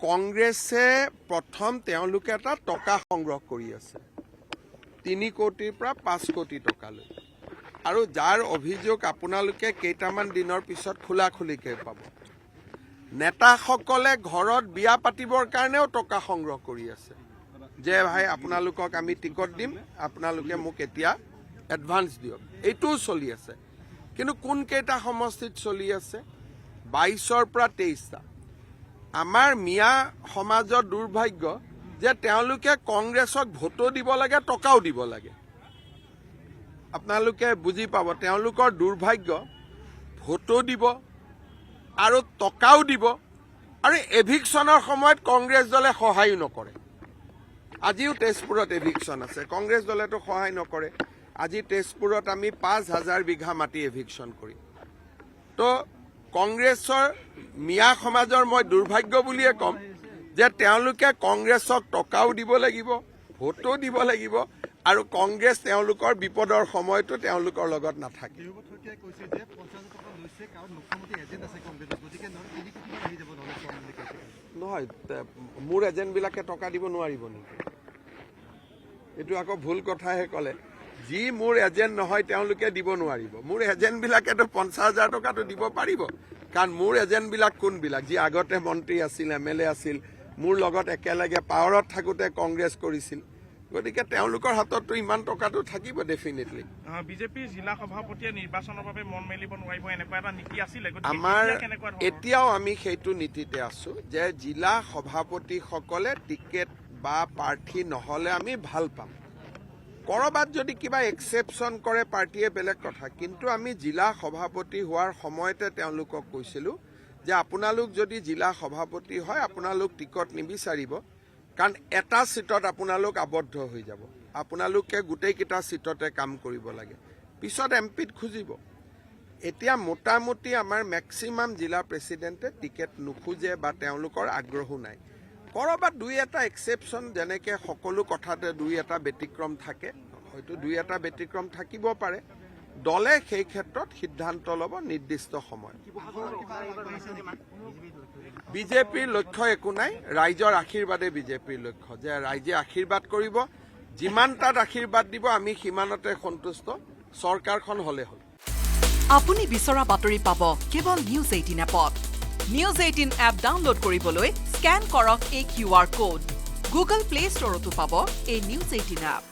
কংগ্ৰেছে প্ৰথম তেওঁলোকে এটা টকা সংগ্ৰহ কৰি আছে 3 কোটিৰ পৰা 5 কোটি টকালৈ আৰু যাৰ অভিযোগ আপোনালোকে কেইটামান দিনৰ পিছত খোলাখুলিকৈ পাব নেতাসকলে ঘৰত বিয়া পাতিবৰ কাৰণেও টকা সংগ্ৰহ কৰি আছে যে ভাই আপোনালোকক আমি টিকট দিম আপোনালোকে মোক এতিয়া এডভান্স দিয়ক এইটোও চলি আছে কিন্তু কোন কেইটা সমষ্টিত চলি আছে 22ৰ পৰা 23টা আমাৰ মিয়া সমাজৰ দুৰ্ভাগ্য যে তেওঁলোকে কংগ্ৰেছক ভোটো দিব লাগে টকাও দিব লাগে আপোনালোকে বুজি পাব তেওঁলোকৰ দুৰ্ভাগ্য ভোটো দিব আৰু টকাও দিব আৰু এভিকশ্যনৰ সময়ত কংগ্ৰেছ দলে সহায় নকৰে আজিও তেজপুৰত এভিকশ্যন আছে কংগ্ৰেছ দলেতো সহায় নকৰে আজি তেজপুৰত আমি 5000 বিঘা মাটি এভিকশ্যন কৰিম তো কংগ্ৰেছৰ মিয়া সমাজৰ মই দুৰ্ভাগ্য বুলিয়ে ক'ম যে তেওঁলোকে কংগ্ৰেছক টকাও দিব লাগিব ভোটো দিব লাগিব আৰু কংগ্ৰেছ তেওঁলোকৰ বিপদৰ সময়তো তেওঁলোকৰ লগত নাথাকে নহয় মোৰ এজেণ্টবিলাকে টকা দিব নোৱাৰিব নেকি এইটো আকৌ ভুল কথাহে ক'লে যি মোৰ এজেণ্ট নহয় তেওঁলোকে দিব নোৱাৰিব মোৰ এজেণ্টবিলাকেতো 50,000 টকাটো দিব পাৰিব কাৰণ মোৰ এজেণ্টবিলাক কোনবিলাক যি আগতে মন্ত্ৰী আছিল MLA আছিল মোৰ লগত একেলগে পাৱাৰত থাকোঁতে কংগ্ৰেছ কৰিছিল গতিকে তেওঁলোকৰ হাততো ইমান টকাটো থাকিব ডেফিনেটলি বিজেপিৰ জিলা সভাপতিয়ে নিৰ্বাচনৰ বাবে মন মেলিব নোৱাৰিব এনেকুৱা এটা নীতি আছিল আমাৰ এতিয়াও আমি সেইটো নীতিতে আছো যে জিলা সভাপতিসকলে টিকেট বা প্ৰাৰ্থী নহ'লে আমি ভাল পাম কৰবাত যদি কিবা এক্সেপশ্যন কৰে পাৰ্টিয়ে বেলেগ কথা কিন্তু আমি জিলা সভাপতি হোৱাৰ সময়তে তেওঁলোকক কৈছিলোঁ যে আপোনালোক যদি জিলা সভাপতি হয় আপোনালোক টিকট নিবিচাৰিব কাৰণ এটা সিটত আপোনালোক আবদ্ধ হৈ যাব আপোনালোকে গোটেইকেইটা সিটতে কাম কৰিব লাগে পিছত এমপিত খুজিব এতিয়া মোটামুটি আমাৰ মেক্সিমাম জিলা প্ৰেচিডেণ্টে টিকেট নোখোজে বা তেওঁলোকৰ আগ্ৰহো নাই কৰবাত দুই এটা এক্সেপশ্যন যেনেকৈ সকলো কথাতে দুই এটা ব্যতিক্ৰম থাকে হয়তো দুই এটা ব্যতিক্ৰম থাকিব পাৰে দলে সেই ক্ষেত্ৰত সিদ্ধান্ত ল'ব নিৰ্দিষ্ট সময় বিজেপিৰ লক্ষ্য একো নাই ৰাইজৰ আশীৰ্বাদে বিজেপিৰ লক্ষ্য যে ৰাইজে আশীৰ্বাদ কৰিব যিমান তাত আশীৰ্বাদ দিব আমি সিমানতে সন্তুষ্ট চৰকাৰখন হ'লে হ'ল আপুনি বিচৰা বাতৰি পাব কেৱল নিউজ 18 এপত নিউজ 18 এপ ডাউনলোড কৰিবলৈ স্কেন কৰক এই QR কোড গুগল প্লে ষ্টৰতো পাব এই নিউজ 18 এপ